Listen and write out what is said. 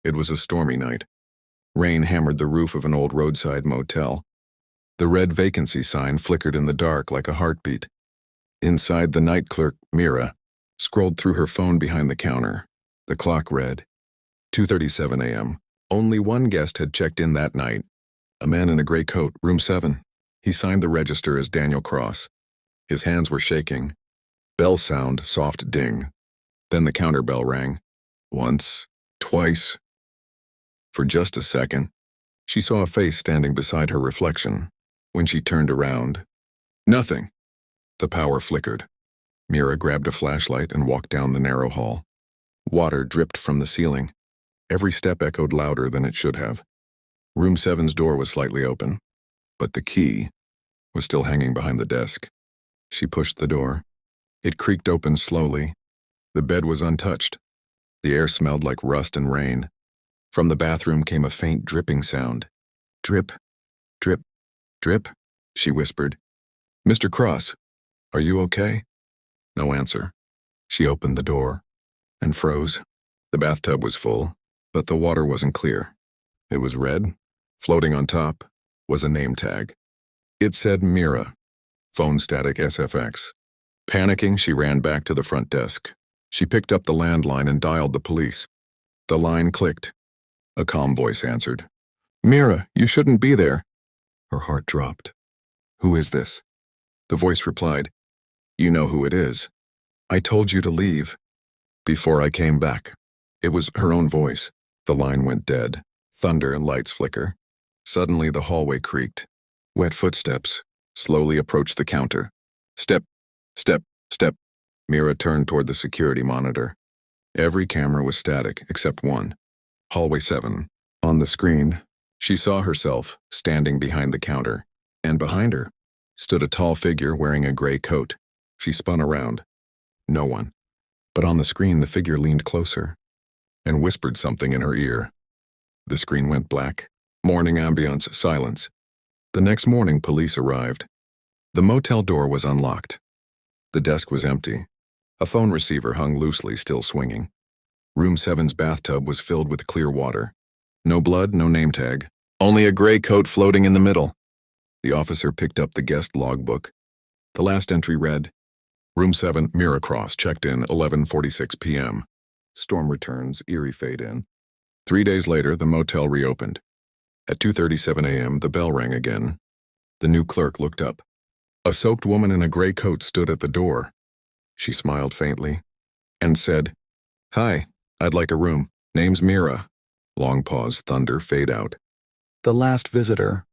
It was a stormy night. Rain hammered the roof of an old roadside motel. The red vacancy sign flickered in the dark like a heartbeat. Inside, the night clerk, Mira, scrolled through her phone behind the counter. The clock read 2:37 a.m. Only one guest had checked in that night. A man in a gray coat, room 7. He signed the register as Daniel Cross. His hands were shaking. Bell sound, soft ding. Then the counter bell rang. Once, twice. For just a second, she saw a face standing beside her reflection. When she turned around, nothing. The power flickered. Mira grabbed a flashlight and walked down the narrow hall. Water dripped from the ceiling. Every step echoed louder than it should have. Room 7's door was slightly open, but the key was still hanging behind the desk. She pushed the door. It creaked open slowly. The bed was untouched. The air smelled like rust and rain. From the bathroom came a faint dripping sound. Drip, drip, drip, she whispered. Mr. Cross, are you okay? No answer. She opened the door and froze. The bathtub was full, but the water wasn't clear. It was red. Floating on top was a name tag. It said Mira. Phone static SFX. Panicking, she ran back to the front desk. She picked up the landline and dialed the police. The line clicked. A calm voice answered. Mira, you shouldn't be there. Her heart dropped. Who is this? The voice replied, You know who it is. I told you to leave. Before I came back. It was her own voice. The line went dead. Thunder and lights flicker. Suddenly the hallway creaked. Wet footsteps slowly approached the counter. Step, step, step. Mira turned toward the security monitor. Every camera was static except one. Hallway 7. On the screen, she saw herself standing behind the counter, and behind her stood a tall figure wearing a gray coat. She spun around. No one. But on the screen, the figure leaned closer and whispered something in her ear. The screen went black. Morning ambience, silence. The next morning, police arrived. The motel door was unlocked. The desk was empty. A phone receiver hung loosely, still swinging. Room 7's bathtub was filled with clear water. No blood, no name tag. Only a gray coat floating in the middle. The officer picked up the guest logbook. The last entry read, Room 7, Mira Cross, checked in 11:46 p.m. Storm returns, eerie fade in. 3 days later, the motel reopened. At 2:37 a.m., the bell rang again. The new clerk looked up. A soaked woman in a gray coat stood at the door. She smiled faintly and said, Hi, I'd like a room. Name's Mira. Long pause, thunder, fade out. The last visitor.